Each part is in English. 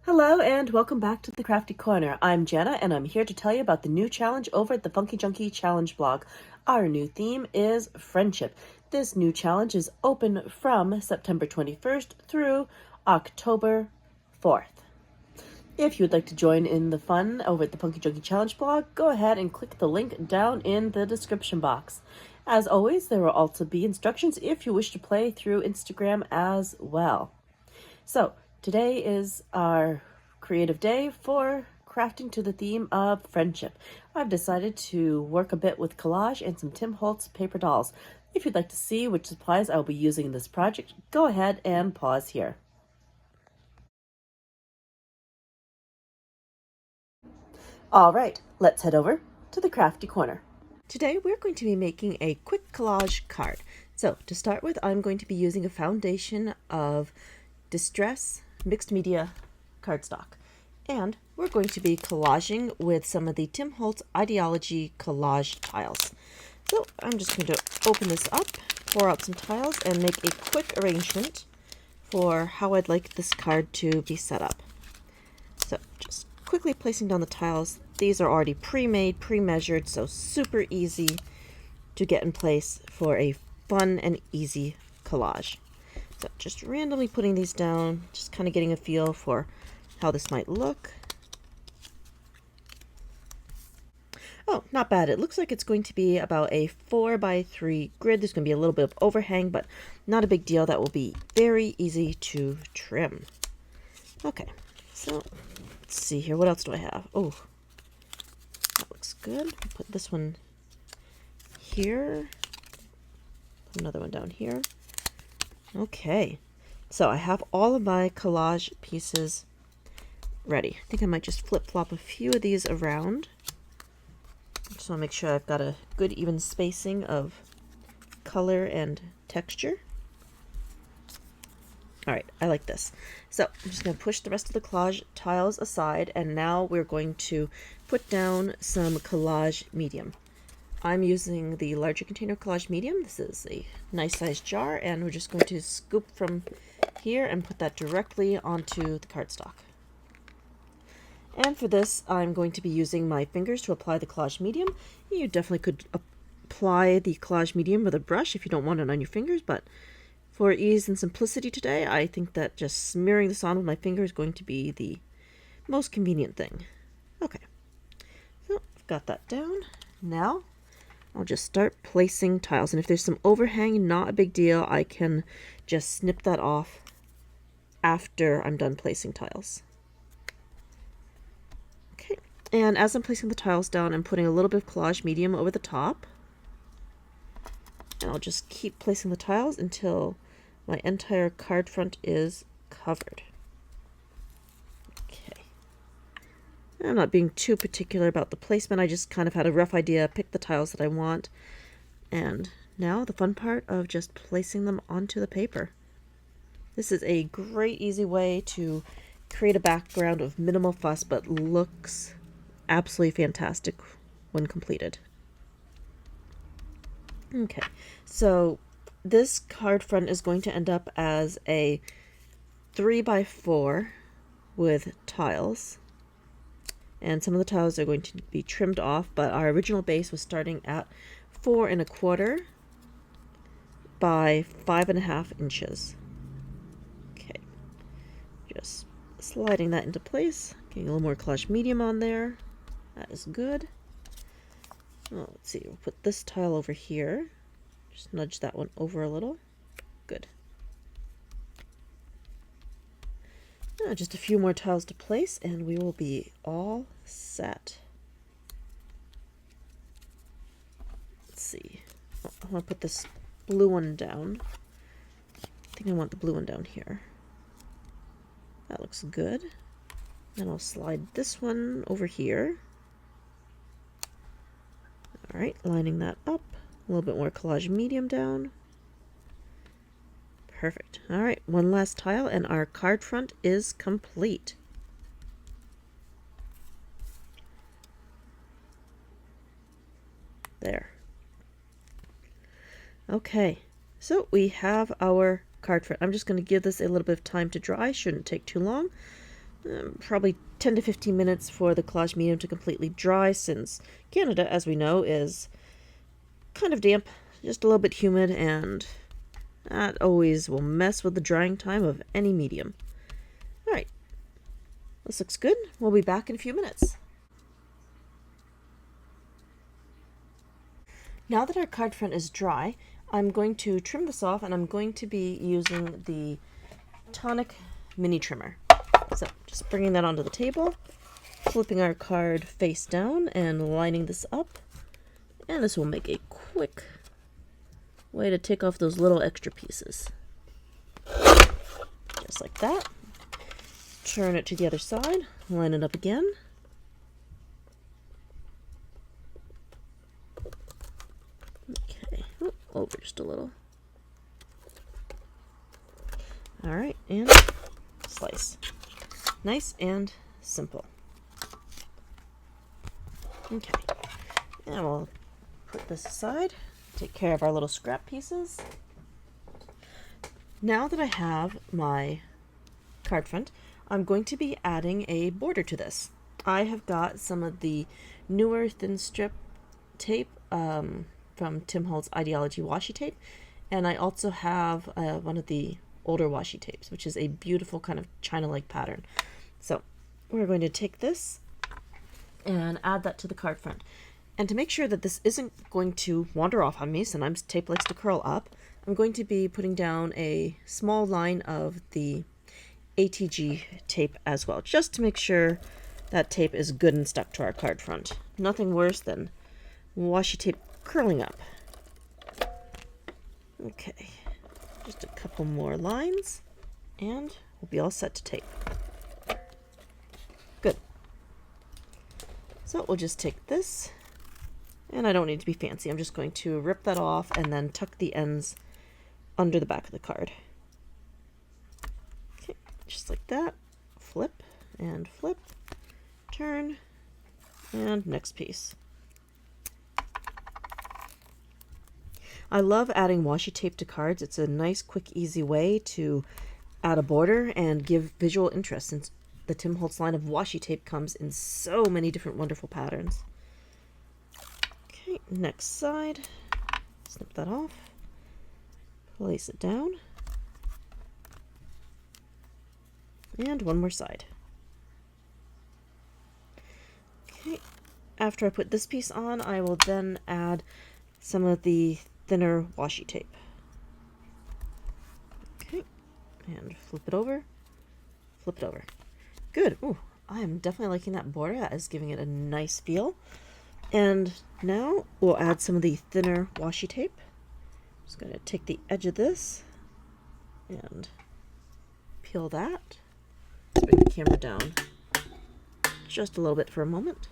Hello and welcome back to the Crafty Corner. I'm Janna and I'm here to tell you about the new challenge over at the Funkie Junkie Challenge Blog. Our new theme is friendship. This new challenge is open from September 21st through October 4th. If you would like to join in the fun over at the Funkie Junkie Challenge Blog, go ahead and click the link down in the description box. As always, there will also be instructions if you wish to play through Instagram as well. So, today is our creative day for crafting to the theme of friendship. I've decided to work a bit with collage and some Tim Holtz paper dolls. If you'd like to see which supplies I'll be using in this project, go ahead and pause here. All right, let's head over to the Crafty Corner. Today we're going to be making a quick collage card. So to start with, I'm going to be using a foundation of Distress mixed media cardstock, and we're going to be collaging with some of the Tim Holtz Ideology collage tiles. So I'm just going to open this up, pour out some tiles, and make a quick arrangement for how I'd like this card to be set up. So just quickly placing down the tiles. These are already pre-made, pre-measured, so super easy to get in place for a fun and easy collage. So just randomly putting these down, just kind of getting a feel for how this might look. Oh, not bad. It looks like it's going to be about a 4x3 grid. There's going to be a little bit of overhang, but not a big deal. That will be very easy to trim. Okay, so let's see here. What else do I have? Oh, that looks good. Put this one here. Put another one down here. Okay, so I have all of my collage pieces ready. I think I might just flip-flop a few of these around. Just want to make sure I've got a good even spacing of color and texture. Alright, I like this. So I'm just going to push the rest of the collage tiles aside, and now we're going to put down some collage medium. I'm using the larger container collage medium. This is a nice sized jar, and we're just going to scoop from here and put that directly onto the cardstock. And for this, I'm going to be using my fingers to apply the collage medium. You definitely could apply the collage medium with a brush if you don't want it on your fingers, but for ease and simplicity today, I think that just smearing this on with my finger is going to be the most convenient thing. Okay, so I've got that down. Now I'll just start placing tiles, and if there's some overhang, not a big deal. I can just snip that off after I'm done placing tiles. Okay, and as I'm placing the tiles down, I'm putting a little bit of collage medium over the top, and I'll just keep placing the tiles until my entire card front is covered. Okay. I'm not being too particular about the placement. I just kind of had a rough idea, picked the tiles that I want, and now the fun part of just placing them onto the paper. This is a great easy way to create a background of minimal fuss, but looks absolutely fantastic when completed. Okay, so this card front is going to end up as a 3x4 with tiles. And some of the tiles are going to be trimmed off, but our original base was starting at 4 1/4 by 5.5 inches. Okay, just sliding that into place, getting a little more collage medium on there. That is good. Oh, let's see, we'll put this tile over here. Just nudge that one over a little. Good. Just a few more tiles to place and we will be all set. Let's see. Oh, I want to put this blue one down. I think I want the blue one down here. That looks good. Then I'll slide this one over here. Alright, lining that up. A little bit more collage medium down. Perfect. Alright, one last tile and our card front is complete. There. Okay, so we have our card front. I'm just going to give this a little bit of time to dry. Shouldn't take too long. probably 10 to 15 minutes for the collage medium to completely dry, since Canada, as we know, is kind of damp, just a little bit humid, and that always will mess with the drying time of any medium. Alright, this looks good. We'll be back in a few minutes. Now that our card front is dry, I'm going to trim this off, and I'm going to be using the Tonic mini trimmer. So just bringing that onto the table, flipping our card face down and lining this up, and this will make a quick way to take off those little extra pieces. Just like that. Turn it to the other side, line it up again. Okay, over just a little. Alright, and slice. Nice and simple. Okay, and we'll put this aside, take care of our little scrap pieces. Now that I have my card front, I'm going to be adding a border to this. I have got some of the newer thin strip tape from Tim Holtz Ideology Washi Tape, and I also have one of the older washi tapes, which is a beautiful kind of China-like pattern. So we're going to take this and add that to the card front. And to make sure that this isn't going to wander off on me, sometimes tape likes to curl up, I'm going to be putting down a small line of the ATG tape as well, just to make sure that tape is good and stuck to our card front. Nothing worse than washi tape curling up. Okay, just a couple more lines, and we'll be all set to tape. Good. So we'll just take this, and I don't need to be fancy. I'm just going to rip that off and then tuck the ends under the back of the card. Okay, just like that. Flip and flip, turn, and next piece. I love adding washi tape to cards. It's a nice, quick, easy way to add a border and give visual interest, since the Tim Holtz line of washi tape comes in so many different wonderful patterns. Okay, next side. Snip that off. Place it down. And one more side. Okay, after I put this piece on, I will then add some of the thinner washi tape. Okay, and flip it over, flip it over. Good. Ooh, I am definitely liking that border. That is giving it a nice feel. And now we'll add some of the thinner washi tape. Just going to take the edge of this and peel that. Let's bring the camera down just a little bit for a moment.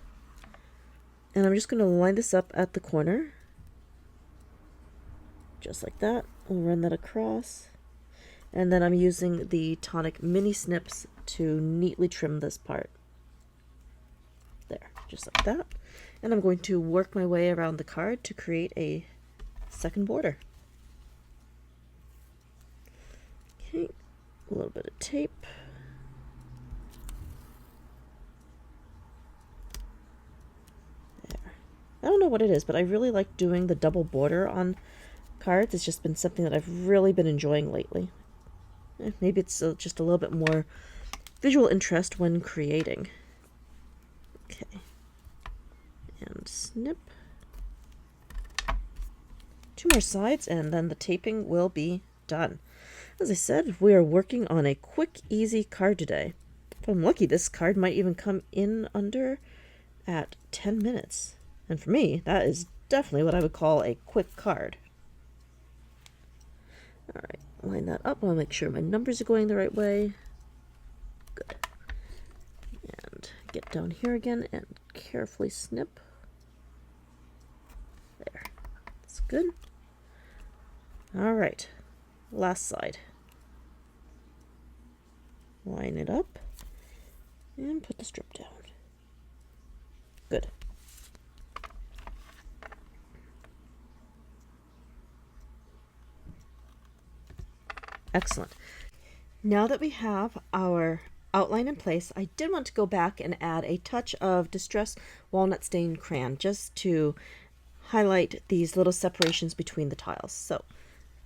And I'm just going to line this up at the corner. Just like that. We'll run that across. And then I'm using the Tonic mini snips to neatly trim this part. There, just like that. And I'm going to work my way around the card to create a second border. Okay, a little bit of tape. There. I don't know what it is, but I really like doing the double border on cards. It's just been something that I've really been enjoying lately. Maybe it's just a little bit more visual interest when creating. Okay. And snip. 2 more sides, and then the taping will be done. As I said, we are working on a quick, easy card today. If I'm lucky, this card might even come in under at 10 minutes. And for me, that is definitely what I would call a quick card. Alright, line that up. I'll make sure my numbers are going the right way. Good. And get down here again and carefully snip. There. That's good. Alright, last side. Line it up and put the strip down. Good. Excellent. Now that we have our outline in place, I did want to go back and add a touch of Distress Walnut Stain Crayon just to highlight these little separations between the tiles. So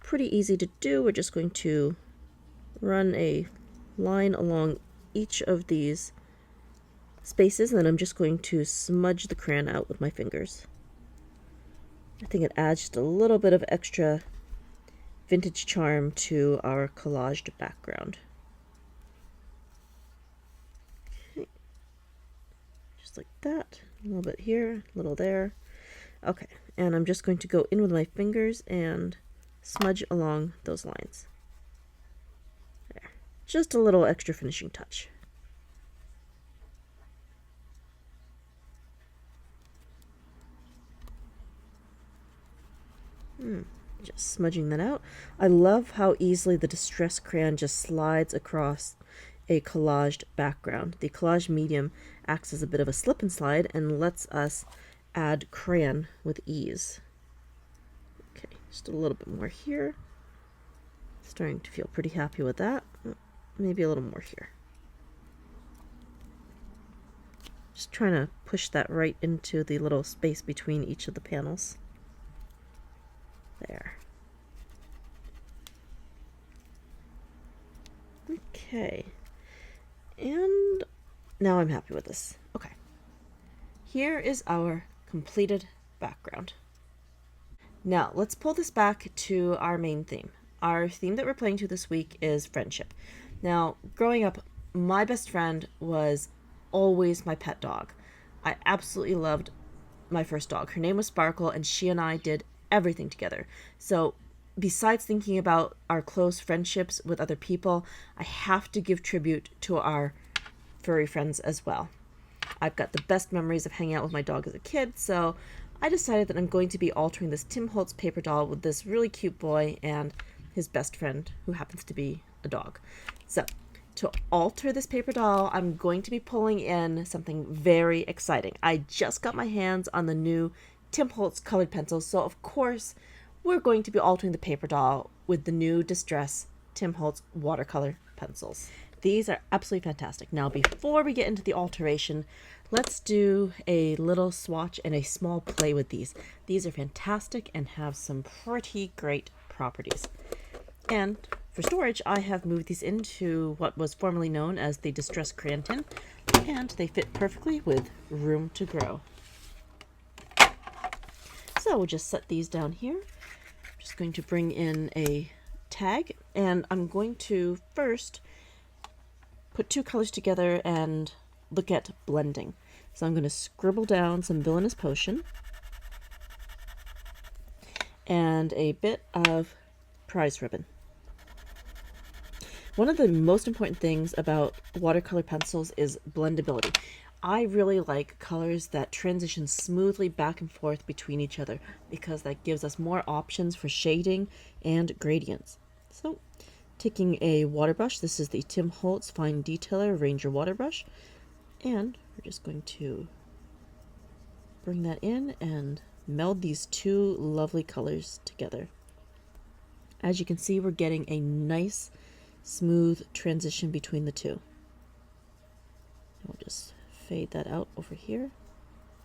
pretty easy to do. We're just going to run a line along each of these spaces, and then I'm just going to smudge the crayon out with my fingers. I think it adds just a little bit of extra vintage charm to our collaged background. Okay. Just like that. A little bit here, a little there. Okay, and I'm just going to go in with my fingers and smudge along those lines. There. Just a little extra finishing touch. Just smudging that out. I love how easily the Distress Crayon just slides across a collaged background. The collage medium acts as a bit of a slip and slide and lets us add crayon with ease. Okay, just a little bit more here. Starting to feel pretty happy with that. Maybe a little more here. Just trying to push that right into the little space between each of the panels. There. Okay. And now I'm happy with this. Okay. Here is our completed background. Now let's pull this back to our main theme. Our theme that we're playing to this week is friendship. Now, growing up, my best friend was always my pet dog. I absolutely loved my first dog. Her name was Sparkle, and she and I did everything together. So besides thinking about our close friendships with other people, I have to give tribute to our furry friends as well. I've got the best memories of hanging out with my dog as a kid, so I decided that I'm going to be altering this Tim Holtz paper doll with this really cute boy and his best friend, who happens to be a dog. So to alter this paper doll, I'm going to be pulling in something very exciting. I just got my hands on the new Tim Holtz colored pencils, so of course we're going to be altering the paper doll with the new Distress Tim Holtz watercolor pencils. These are absolutely fantastic. Now before we get into the alteration, let's do a little swatch and a small play with these. These are fantastic and have some pretty great properties. And for storage, I have moved these into what was formerly known as the Distress Crayon tin, and they fit perfectly with room to grow. So we'll just set these down here. I'm just going to bring in a tag, and I'm going to first put two colors together and look at blending. So I'm going to scribble down some Villainous Potion and a bit of prize ribbon. One of the most important things about watercolor pencils is blendability. I really like colors that transition smoothly back and forth between each other because that gives us more options for shading and gradients. So, taking a water brush, this is the Tim Holtz Fine Detailer Ranger water brush, and we're just going to bring that in and meld these two lovely colors together. As you can see, we're getting a nice smooth transition between the two. We'll just fade that out over here.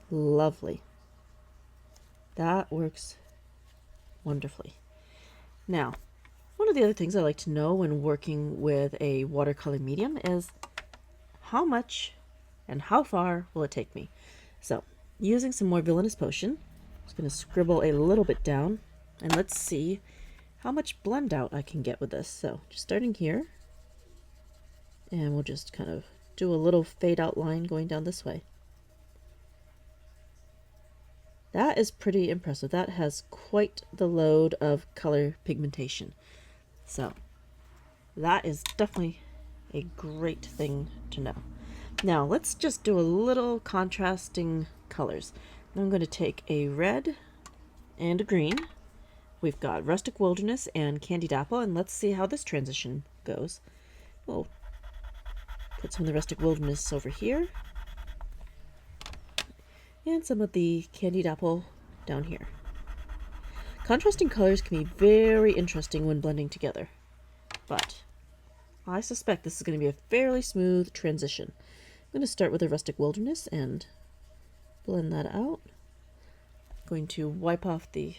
Lovely. That works wonderfully. Now, one of the other things I like to know when working with a watercolor medium is how much and how far will it take me. So, using some more Villainous Potion, I'm just going to scribble a little bit down, and let's see how much blend out I can get with this. So, just starting here, and we'll just kind of do a little fade out line going down this way. That is pretty impressive. That has quite the load of color pigmentation. So that is definitely a great thing to know. Now let's just do a little contrasting colors. I'm going to take a red and a green. We've got Rustic Wilderness and Candied Apple, and let's see how this transition goes. We'll put some of the Rustic Wilderness over here, and some of the Candied Apple down here. Contrasting colors can be very interesting when blending together, but I suspect this is going to be a fairly smooth transition. I'm going to start with the Rustic Wilderness and blend that out. I'm going to wipe off the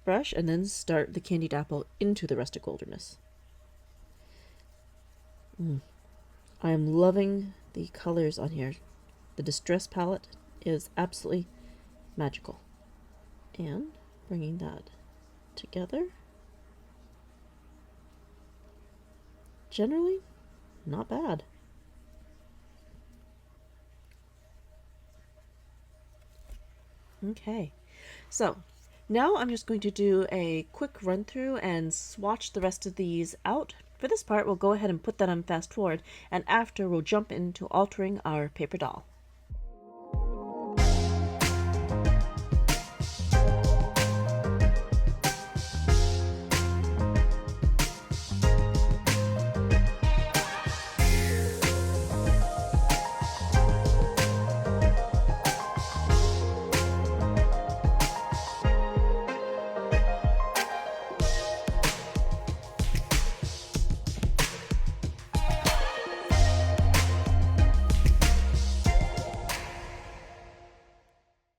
brush and then start the Candied Apple into the Rustic Wilderness. I am loving the colors on here. The Distress palette is absolutely magical. And bringing that together. Generally, not bad. Okay, so now I'm just going to do a quick run through and swatch the rest of these out. For this part, we'll go ahead and put that on fast forward, and after we'll jump into altering our paper doll.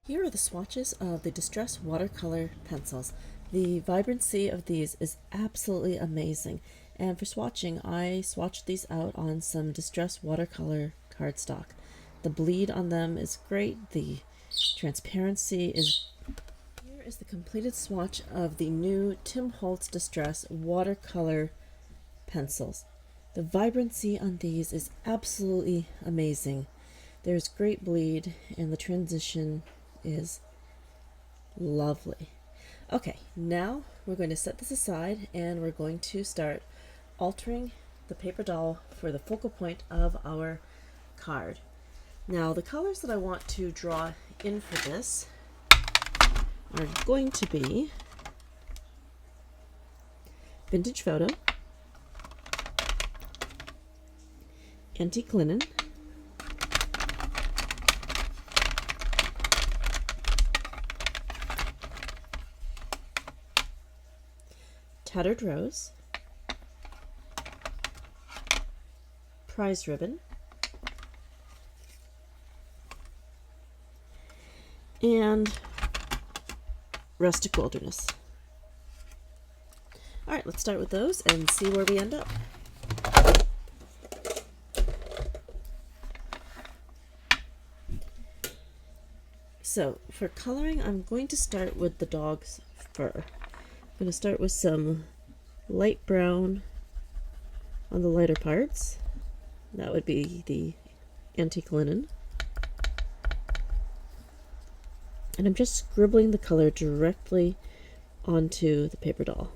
Here are the swatches of the Distress watercolor pencils. The vibrancy of these is absolutely amazing. And for swatching, I swatched these out on some Distress watercolor cardstock. The bleed on them is great. The transparency is... Here is the completed swatch of the new Tim Holtz Distress watercolor pencils. The vibrancy on these is absolutely amazing. There's great bleed and the transition is lovely. Okay, now we're going to set this aside and we're going to start altering the paper doll for the focal point of our card. Now the colors that I want to draw in for this are going to be Vintage Photo, Antique Linen, Tattered Rose, Prize Ribbon, and Rustic Wilderness. Alright, let's start with those and see where we end up. So, for coloring, I'm going to start with the dog's fur. I'm going to start with some light brown on the lighter parts. That would be the antique linen. And I'm just scribbling the color directly onto the paper doll.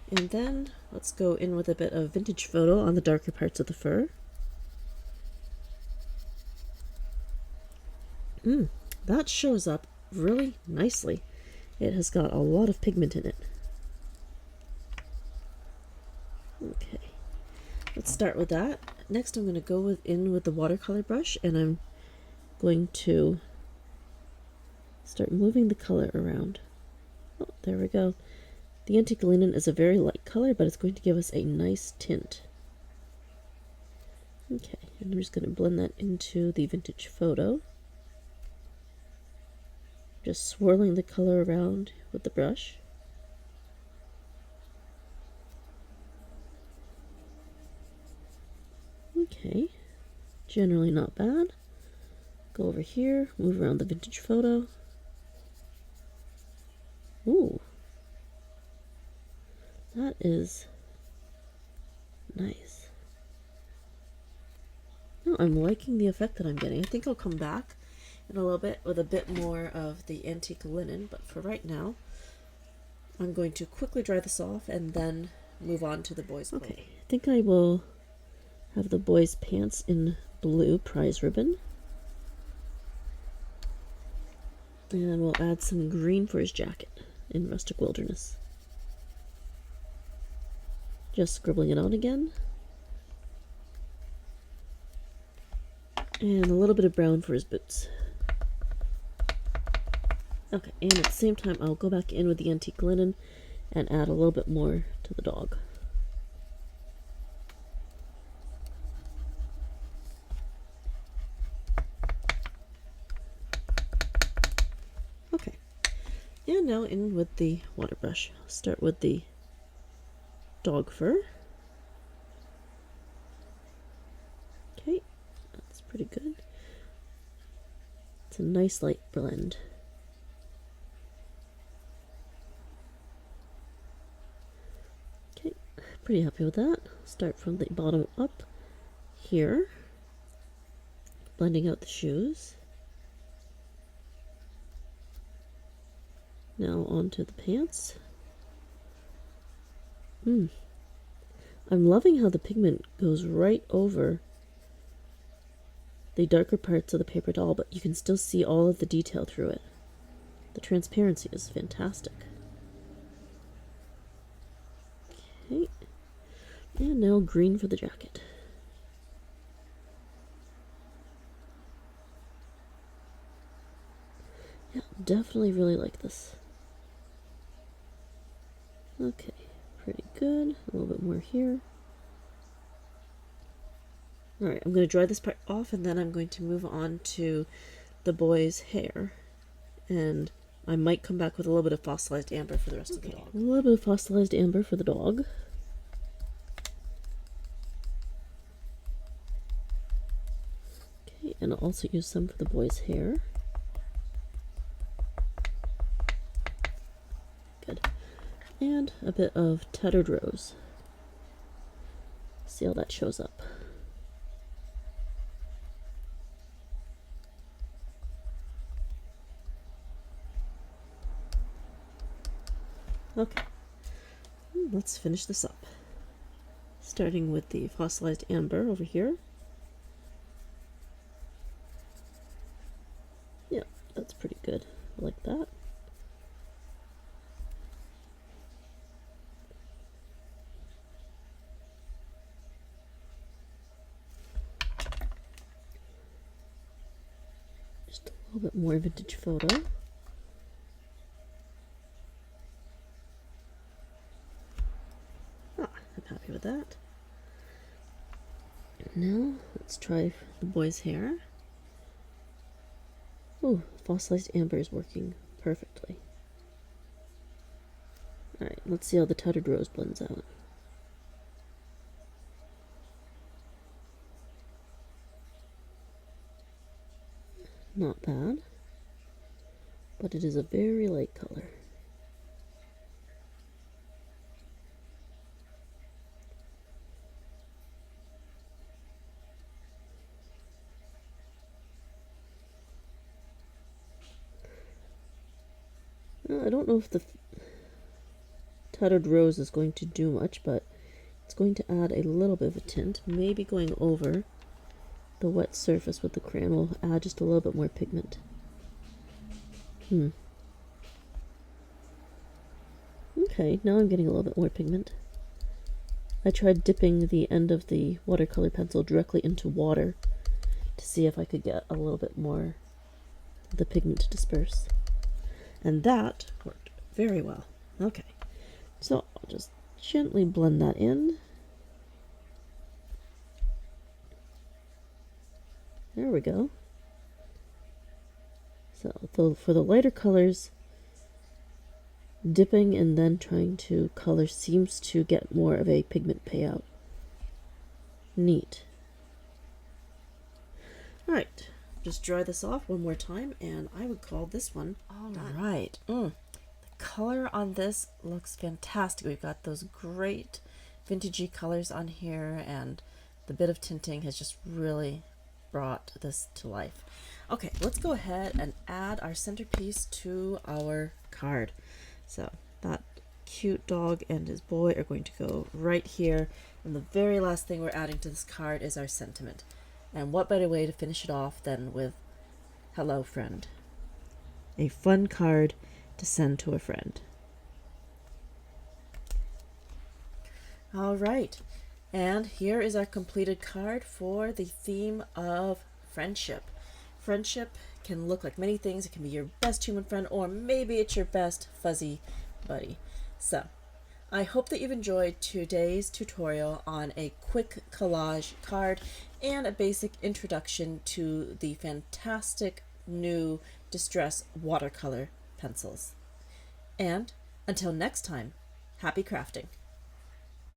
And then let's go in with a bit of Vintage Photo on the darker parts of the fur. That shows up really nicely. It has got a lot of pigment in it. Okay, let's start with that. Next I'm going to go in with the watercolor brush and I'm going to start moving the color around. Oh, there we go. The antique linen is a very light color, but it's going to give us a nice tint. Okay, and I'm just going to blend that into the Vintage Photo. Just swirling the color around with the brush. Okay, generally not bad. Go over here, move around the Vintage Photo. Ooh, that is nice. No, I'm liking the effect that I'm getting. I think I'll come back in a little bit with a bit more of the antique linen, but for right now I'm going to quickly dry this off and then move on to the boys' clothing. Okay, I think I will have the boys' pants in blue prize ribbon, and then we'll add some green for his jacket in Rustic Wilderness. Just scribbling it on again. And a little bit of brown for his boots. Okay, and at the same time, I'll go back in with the antique linen and add a little bit more to the dog. Okay, and now in with the water brush. I'll start with the dog fur. Okay, that's pretty good. It's a nice light blend. Okay, pretty happy with that. Start from the bottom up here, blending out the shoes. Now onto the pants. I'm loving how the pigment goes right over the darker parts of the paper doll, but you can still see all of the detail through it. The transparency is fantastic. Okay, and now green for the jacket. Yeah, definitely really like this. Okay, pretty good. A little bit more here. Alright, I'm going to dry this part off, and then I'm going to move on to the boy's hair. And I might come back with a little bit of fossilized amber for the rest of the dog. A little bit of fossilized amber for the dog. Okay, and I'll also use some for the boy's hair. Good. And a bit of tattered rose. See how that shows up. Okay, let's finish this up. Starting with the fossilized amber over here. Yeah, that's pretty good. I like that. Just a little bit more vintage photo. I'm happy with that. Now let's try the boy's hair. Oh, fossilized amber is working perfectly. Alright, let's see how the tattered rose blends out. Not bad, but it is a very light color. I don't know if the tattered rose is going to do much, but it's going to add a little bit of a tint. Maybe going over the wet surface with the crayon will add just a little bit more pigment. Okay, now I'm getting a little bit more pigment. I tried dipping the end of the watercolor pencil directly into water to see if I could get a little bit more of the pigment to disperse. And that worked very well. Okay, so I'll just gently blend that in. There we go. So for the lighter colors, dipping and then trying to color seems to get more of a pigment payout. Neat. Alright, just dry this off one more time, and I would call this one done. Alright. The color on this looks fantastic. We've got those great vintagey colors on here, and the bit of tinting has just really brought this to life. Okay, let's go ahead and add our centerpiece to our card. So that cute dog and his boy are going to go right here, and the very last thing we're adding to this card is our sentiment. And what better way to finish it off than with "Hello, friend." A fun card to send to a friend. All right, and here is our completed card for the theme of friendship. Friendship can look like many things. It can be your best human friend, or maybe it's your best fuzzy buddy. So I hope that you've enjoyed today's tutorial on a quick collage card and a basic introduction to the fantastic new Distress watercolor pencils. And until next time, happy crafting!